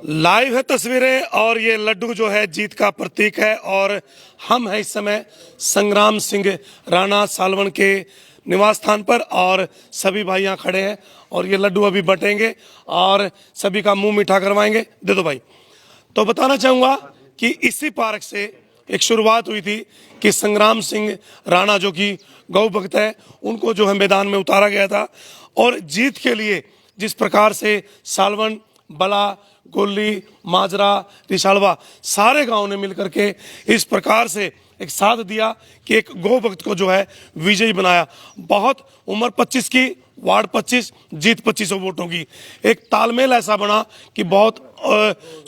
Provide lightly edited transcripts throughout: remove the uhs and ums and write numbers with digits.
Live है तस्वीरें और ये लड्डू जो है जीत का प्रतीक है। और हम हैं इस समय संग्राम सिंह राणा सालवन के निवास स्थान पर और सभी भाई यहाँ खड़े हैं और ये लड्डू अभी बटेंगे और सभी का मुंह मीठा करवाएंगे। दे दो भाई। तो बताना चाहूँगा कि इसी पार्क से एक शुरुआत हुई थी कि संग्राम सिंह राणा जो कि गौ भक्त है उनको जो है मैदान में उतारा गया था और जीत के लिए जिस प्रकार से सालवन, बला, गोली, माजरा, रिशालवा सारे गांव ने मिलकर के इस प्रकार से एक साथ दिया कि एक गौ भक्त को जो है विजयी बनाया। बहुत उम्र 25 की, वार्ड 25, जीत 2500 वोटों की, एक तालमेल ऐसा बना कि बहुत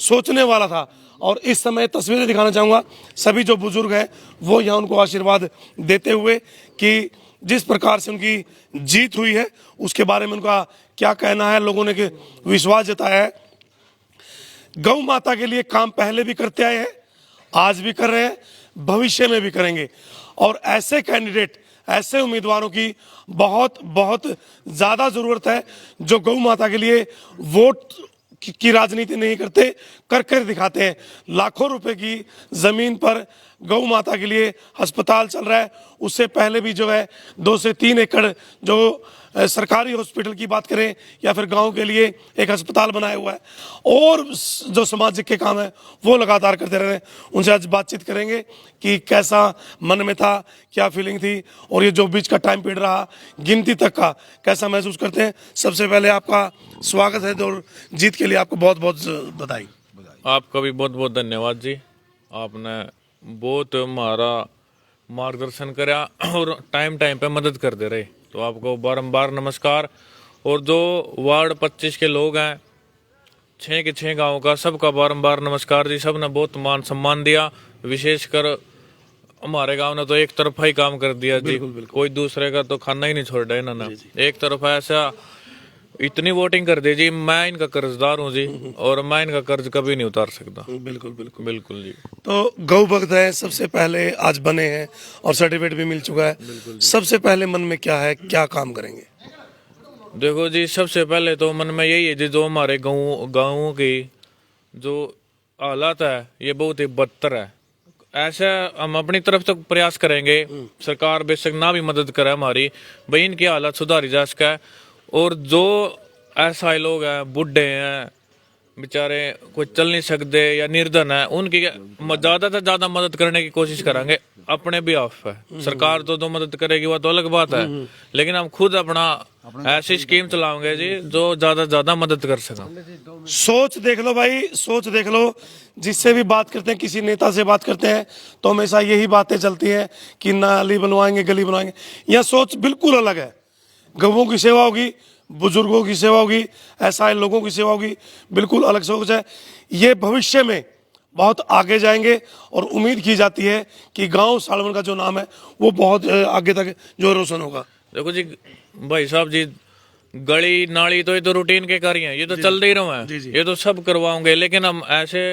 सोचने वाला था। और इस समय तस्वीरें दिखाना चाहूँगा, सभी जो बुजुर्ग हैं वो यहाँ उनको आशीर्वाद देते हुए कि जिस प्रकार से उनकी जीत हुई है उसके बारे में उनका क्या कहना है। लोगों ने विश्वास जताया है। गौ माता के लिए काम पहले भी करते आए हैं, आज भी कर रहे हैं, भविष्य में भी करेंगे। और ऐसे कैंडिडेट, ऐसे उम्मीदवारों की बहुत बहुत ज़्यादा ज़रूरत है जो गौ माता के लिए वोट की राजनीति नहीं करते, कर कर दिखाते हैं। लाखों रुपए की ज़मीन पर गौ माता के लिए अस्पताल चल रहा है। उससे पहले भी जो है 2 से 3 एकड़ जो सरकारी हॉस्पिटल की बात करें या फिर गांव के लिए एक अस्पताल बनाया हुआ है। और जो सामाजिक के काम है वो लगातार करते रह रहे हैं। उनसे आज बातचीत करेंगे कि कैसा मन में था, क्या फीलिंग थी और ये जो बीच का टाइम पीरियड रहा गिनती तक का, कैसा महसूस करते हैं। सबसे पहले आपका स्वागत है और जीत के लिए आपको बहुत बहुत बधाई। आपका भी बहुत बहुत धन्यवाद जी। आपने बहुत हमारा मार्गदर्शन करा और टाइम पे मदद करते रहे, तो आपको बारंबार नमस्कार। और जो वार्ड 25 के लोग हैं, 6 के 6 गाँव का, सबका बारंबार नमस्कार जी। सब ने बहुत मान सम्मान दिया। विशेषकर हमारे गांव ने तो एक तरफा ही काम कर दिया जी। कोई दूसरे का तो खाना ही नहीं छोड़ा इन्होंने। एक तरफा ऐसा इतनी वोटिंग कर दी जी। मैं इनका कर्जदार हूँ जी और मैं इनका कर्ज कभी नहीं उतार सकता। बिल्कुल बिल्कुल बिल्कुल जी। तो गौ भक्त है, सबसे पहले आज बने हैं और सर्टिफिकेट भी मिल चुका है। सबसे पहले मन में क्या है, क्या काम करेंगे? देखो जी, सबसे पहले तो मन में यही है जी, जो हमारे गाँव की जो हालात है ये बहुत ही बदतर है। ऐसा हम अपनी तरफ तक प्रयास करेंगे, सरकार बेशक ना भी मदद करे हमारी, भाई इनकी हालत सुधारी जा सके। और जो ऐसा लोग हैं, बूढ़े हैं बेचारे, कोई चल नहीं सकते या निर्धन है, उनकी ज्यादा से ज्यादा मदद करने की कोशिश करेंगे अपने भी ऑफ है। सरकार तो मदद करेगी वो तो अलग बात है, लेकिन हम खुद अपना ऐसी स्कीम चलाओगे जी जो ज्यादा से ज्यादा मदद कर सका। सोच देख लो भाई, सोच देख लो। जिससे भी बात करते हैं, किसी नेता से बात करते हैं तो हमेशा यही बातें चलती हैं कि नाली बनवाएंगे, गली बनवाएंगे। यह सोच बिल्कुल अलग है। गौओं की सेवा होगी, बुजुर्गों की सेवा होगी, ऐसा लोगों की सेवा होगी, बिल्कुल अलग सोच है। ये भविष्य में बहुत आगे जाएंगे और उम्मीद की जाती है कि गांव सालवन का जो नाम है वो बहुत आगे तक जो रोशन होगा। देखो जी भाई साहब जी, गली नाली तो ये तो रूटीन के कार्य हैं, ये तो चल ही रहे हैं, ये तो सब करवाओगे। लेकिन हम ऐसे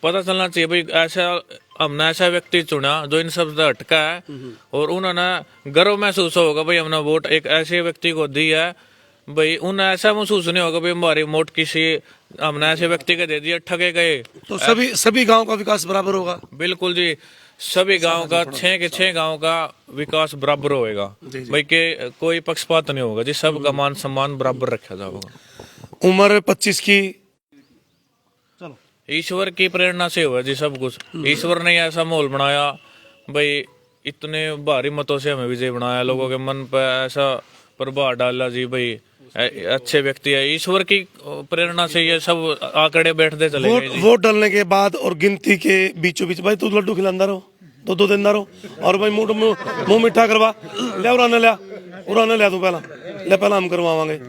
पता चलना चाहिए भाई, ऐसा हमने ऐसा व्यक्ति चुना जो इन सब से हटका है और उन्होंने गर्व महसूस होगा भाई हमने वोट एक ऐसे व्यक्ति को दी है। भाई उन्हें ऐसा महसूस नहीं होगा भाई हमारी वोट किसी हमने ऐसे व्यक्ति को दे दिया, ठगे गए। तो सभी गांव का विकास बराबर होगा। बिल्कुल जी, सभी गांव का 6 के 6 गांव का विकास बराबर होएगा भाई, के कोई पक्षपात नहीं होगा जी, सबका मान सम्मान बराबर रखा जाएगा। उम्र 25 की, ईश्वर की प्रेरणा से हुआ जी सब कुछ। ईश्वर ने ऐसा माहौल बनाया भाई, इतने भारी मतों से हमें विजय बनाया, लोगों के मन पर ऐसा प्रभाव डाला जी भाई, अच्छे व्यक्ति है। ईश्वर की प्रेरणा से ये सब आंकड़े बैठते चले गए। वोट डालने के बाद और गिनती के बीचों बीच भाई तू लड्डू खिलांदा रहो, दो देंदा रहो और भाई मुंह मीठा करवा ले। उराने लिया तू पहला हम करवावांगे।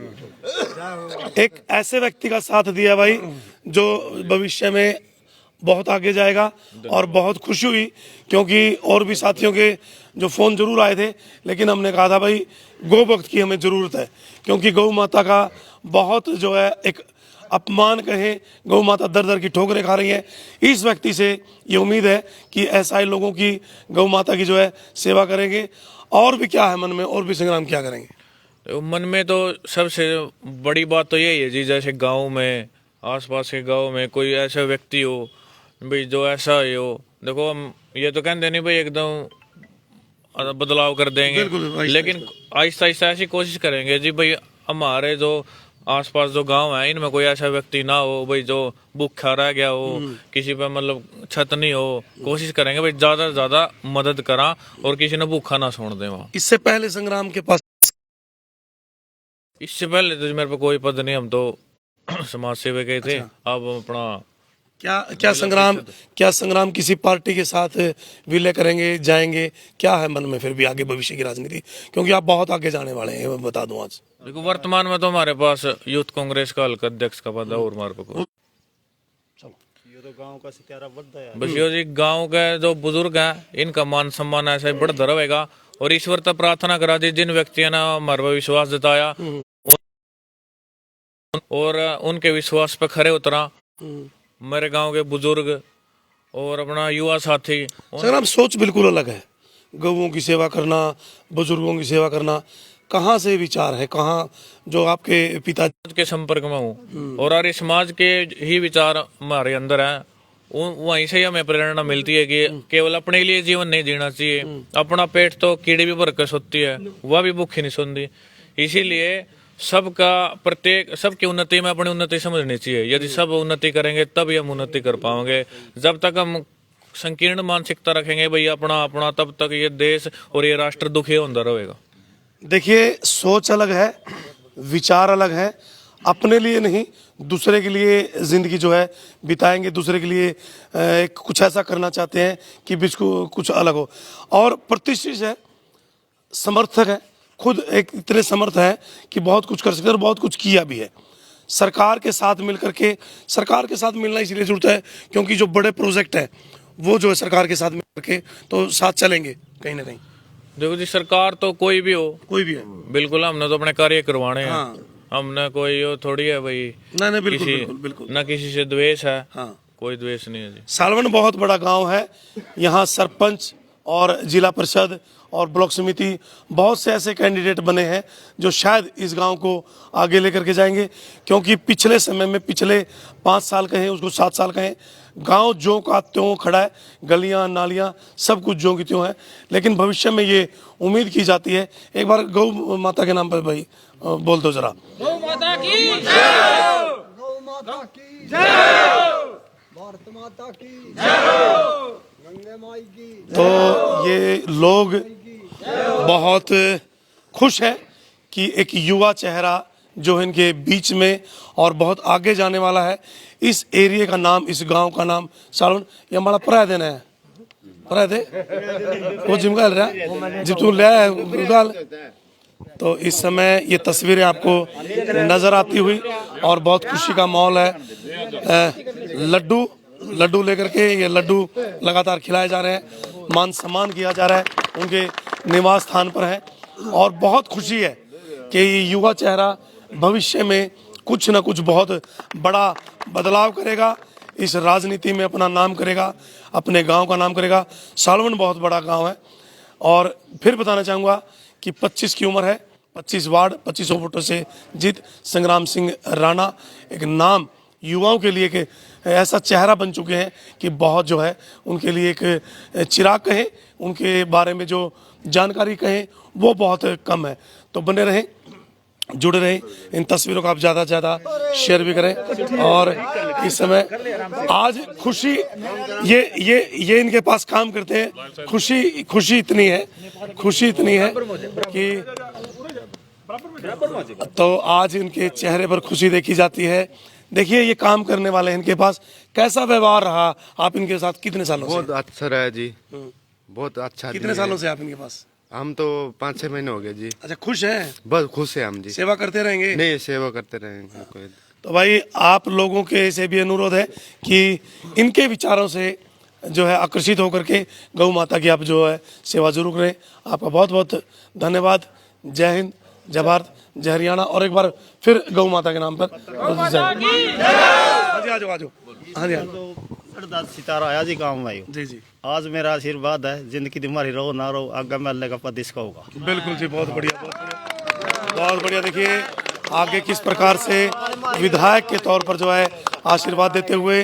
एक ऐसे व्यक्ति का साथ दिया भाई जो भविष्य में बहुत आगे जाएगा। और बहुत खुशी हुई क्योंकि और भी साथियों के जो फोन जरूर आए थे, लेकिन हमने कहा था भाई गौ भक्त की हमें जरूरत है क्योंकि गौ माता का बहुत जो है एक अपमान कहें, गौ माता दर दर की ठोकरें खा रही है। इस व्यक्ति से ये उम्मीद है कि ऐसा ही लोगों की गौ माता की जो है सेवा करेंगे। और भी क्या है मन में, और भी संग्राम क्या करेंगे? तो मन में तो सबसे बड़ी बात तो यही है जी, जैसे गांव में, आसपास के गांव में कोई ऐसा व्यक्ति हो भाई जो ऐसा ही हो। देखो हम ये तो कहते नहीं भाई एकदम बदलाव कर देंगे, बिल्कुल, लेकिन आहिस्ता आहिस्ता ऐसी कोशिश करेंगे जी भाई हमारे जो आसपास जो गांव है इनमें कोई ऐसा व्यक्ति ना हो भाई जो भूखा रह गया हो, किसी पे मतलब छत नहीं हो। कोशिश करेंगे भाई ज्यादा से ज्यादा मदद करा और किसी ने भूखा ना छोड़ दे वहाँ। इससे पहले संग्राम के पास इससे पहले तो मेरे पे कोई पद नहीं, हम तो समाज सेवक के थे। अब अपना क्या संग्राम किसी पार्टी के साथ विलय करेंगे, जाएंगे? क्या है मन में फिर भी आगे भविष्य की राजनीति, क्योंकि आप बहुत आगे जाने वाले हैं, मैं बता दूं आज। देखो वर्तमान में तो हमारे पास यूथ कांग्रेस का हल्का अध्यक्ष का पद है और हमारे पे कोई। ये तो गांव का सितारा बढ़ता है। बस यो जी गांव के जो बुजुर्ग हैं इनका मान सम्मान ऐसा ही बढ़ता रहेगा और ईश्वर तक प्रार्थना करा दी जिन व्यक्तियों ने हमारे पे विश्वास जताया और उनके विश्वास पे खरे उतरा। मेरे गांव के बुजुर्ग और अपना युवा साथी। संग्राम सोच बिल्कुल अलग है, गौओं की सेवा करना, बुजुर्गों की सेवा करना, कहाँ से विचार है, कहाँ जो आपके पिता के संपर्क में हूँ और आर्य समाज के ही विचार हमारे अंदर हैं। वहीं से हमें प्रेरणा मिलती है कि केवल अपने लिए जीवन नहीं जीना चाहिए। अपना पेट तो कीड़े भी भर कर सोती है, वह भी भूखी नहीं सोती। इसीलिए सबका प्रत्येक सबकी उन्नति में अपनी उन्नति समझनी चाहिए। यदि सब उन्नति करेंगे तभी हम उन्नति कर पाएंगे। जब तक हम संकीर्ण मानसिकता रखेंगे भाई अपना अपना, तब तक ये देश और ये राष्ट्र दुखी होता रहेगा। देखिए सोच अलग है, विचार अलग है, अपने लिए नहीं दूसरे के लिए जिंदगी जो है बिताएंगे, दूसरे के लिए कुछ ऐसा करना चाहते हैं कि बीच को कुछ अलग हो। और प्रतिष्ठित है, समर्थक है, खुद एक इतने समर्थ है कि बहुत कुछ कर सकते हैं और बहुत कुछ किया भी है। सरकार के साथ मिलकर के, सरकार के साथ मिलना इसलिए जरूरत है क्योंकि जो बड़े प्रोजेक्ट है वो जो है सरकार के साथ मिलकर के तो साथ चलेंगे कहीं ना कहीं। देखो जी सरकार तो कोई भी हो, कोई भी है, बिल्कुल हमने तो अपने कार्य करवाने हैं। हाँ। हमने कोई वो थोड़ी है भाई नहीं बिल्कुल किसी बिल्कुल बिल्कुल ना किसी से द्वेष है। हाँ। कोई द्वेष नहीं है जी। सालवन बहुत बड़ा गांव है, यहाँ सरपंच और जिला परिषद और ब्लॉक समिति बहुत से ऐसे कैंडिडेट बने हैं जो शायद इस गांव को आगे लेकर के जाएंगे, क्योंकि पिछले समय में पिछले 5 साल कहें उसको 7 साल कहें, गांव ज्यों का त्यों खड़ा है, गलियां नालियां सब कुछ ज्यों की त्यों है। लेकिन भविष्य में ये उम्मीद की जाती है, एक बार गौ माता के नाम पर भाई बोल दो जरा। गौ माता की जय, गौ माता की जय, भारत माता की जय, गंगे माई की। तो ये लोग बहुत खुश है कि एक युवा चेहरा जो है इनके बीच में और बहुत आगे जाने वाला है। इस एरिया का नाम, इस गांव का नाम सालवन, ये हमारा पराय देना है, पराय दे वो जिमगाल रहा जिब तू ले। तो इस समय ये तस्वीरें आपको नजर आती हुई और बहुत खुशी का माहौल है। लड्डू लेकर के ये लड्डू लगातार खिलाए जा रहे हैं, मान सम्मान किया जा रहा है, उनके निवास स्थान पर है और बहुत खुशी है कि ये युवा चेहरा भविष्य में कुछ न कुछ बहुत बड़ा बदलाव करेगा, इस राजनीति में अपना नाम करेगा, अपने गांव का नाम करेगा। सालवन बहुत बड़ा गांव है और फिर बताना चाहूँगा कि 25 की उम्र है, 25 वार्ड 2500 वोटों से जीत संग्राम सिंह राणा एक नाम युवाओं के लिए एक ऐसा चेहरा बन चुके हैं कि बहुत जो है उनके लिए एक चिराग कहें, उनके बारे में जो जानकारी कहें वो बहुत कम है। तो बने रहें, जुड़े रहें, इन तस्वीरों को आप ज़्यादा से ज़्यादा शेयर भी करें। और इस समय आज खुशी ये इनके पास काम करते हैं, खुशी इतनी है कि तो आज इनके चेहरे पर खुशी देखी जाती है। देखिए ये काम करने वाले हैं, इनके पास कैसा व्यवहार रहा आप इनके साथ कितने सालों से? बहुत अच्छा रहा जी, बहुत अच्छा। कितने सालों से आप इनके पास? हम तो 5-6 महीने हो गए जी। अच्छा, खुश हैं? बस खुश है हम जी। सेवा करते रहेंगे? नहीं, सेवा करते रहेंगे। तो भाई आप लोगों के से भी अनुरोध है कि इनके विचारों से जो है आकर्षित होकर के गौ माता की आप जो है सेवा जरूर करें। आपका बहुत बहुत धन्यवाद। जय हिंद, जय भारत, जय हरियाणा। और एक बार फिर गौ माता के नाम पर हाँ जी सितारा आया जी गाँव में। जी आज मेरा आशीर्वाद है, जिंदगी तुम्हारी रहो ना रहो, आगे मिलने का पद इसका होगा। बिल्कुल जी, बहुत बढ़िया। बहुत बढ़िया। देखिए आगे किस प्रकार से विधायक के तौर पर जो है आशीर्वाद देते हुए,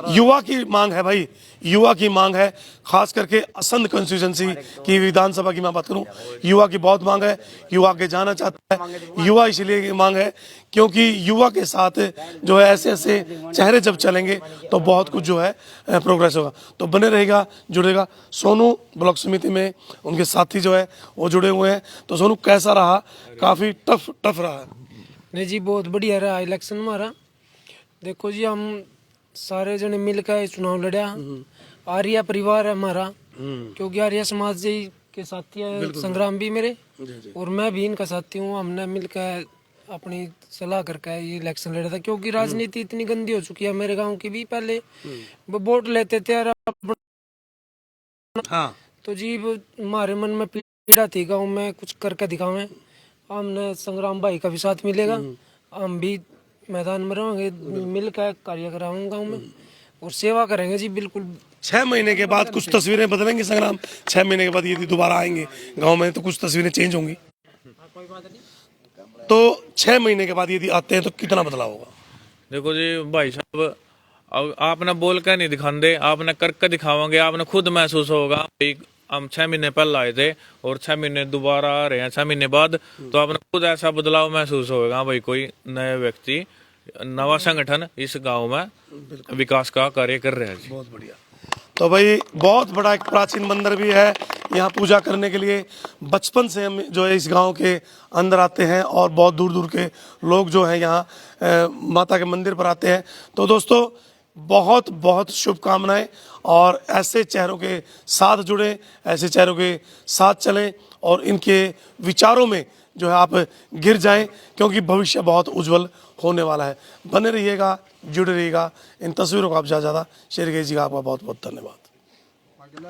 युवा की मांग है भाई, युवा की मांग है, खास करके असंध कॉन्स्टिट्यूंसी की विधानसभा की मैं बात करूं, युवा की बहुत मांग है, युवा आगे जाना चाहता है। युवा इसलिए मांग है क्योंकि युवा के साथ जो है ऐसे ऐसे चेहरे जब चलेंगे तो बहुत कुछ जो है प्रोग्रेस होगा। तो बने रहेगा, जुड़ेगा। सोनू ब्लॉक समिति में उनके साथी जो है वो जुड़े हुए हैं। तो सोनू कैसा रहा? काफ़ी टफ रहा है। नहीं जी, बहुत बढ़िया रहा इलेक्शन हमारा। देखो जी, हम सारे जने मिलकर चुनाव लड़ा। आर्या परिवार है हमारा, क्योंकि आर्या समाज जी के साथी है संग्राम भी मेरे, और मैं भी इनका साथी हूँ। हमने मिलकर अपनी सलाह करके ये इलेक्शन लड़ा था, क्योंकि राजनीति इतनी गंदी हो चुकी है मेरे गांव की भी। पहले वो वोट लेते थे और हाँ, तो जी हमारे मन में पीड़ा थी गाँव में कुछ करके दिखावें। हमने संग्राम भाई का भी साथ मिलेगा, हम भी मैदान में रहेंगे, मिलकर कार्य कराऊंगा गाँव में और सेवा करेंगे जी। बिल्कुल 6 महीने के बाद कुछ तस्वीरें बदलेंगी संग्राम। 6 महीने के बाद यदि दोबारा आएंगे गांव में तो कुछ तस्वीरें चेंज होंगी। तो 6 महीने के बाद यदि आते हैं तो कितना बदलाव होगा? देखो जी भाई साहब, अब आपने बोल कर नहीं दिखाते, आपने करके दिखाओगे, आपने खुद महसूस होगा। भाई हम 6 महीने पहले आए थे और 6 महीने दोबारा आ रहे हैं 6 महीने बाद, तो आपने खुद ऐसा बदलाव महसूस होगा। भाई कोई नए व्यक्ति, नवा संगठन इस गांव में विकास का कार्य कर रहे हैं जी। बहुत बढ़िया। तो भाई बहुत बड़ा एक प्राचीन मंदिर भी है यहाँ पूजा करने के लिए। बचपन से हम जो है इस गांव के अंदर आते हैं और बहुत दूर दूर के लोग जो हैं यहाँ माता के मंदिर पर आते हैं। तो दोस्तों बहुत बहुत शुभकामनाएं, और ऐसे चेहरों के साथ जुड़े, ऐसे चेहरों के साथ चलें और इनके विचारों में जो है आप गिर जाएं, क्योंकि भविष्य बहुत उज्जवल होने वाला है। बने रहिएगा, जुड़े रहिएगा। इन तस्वीरों को आप ज़्यादा शेयर कीजिएगा। आपका बहुत बहुत धन्यवाद।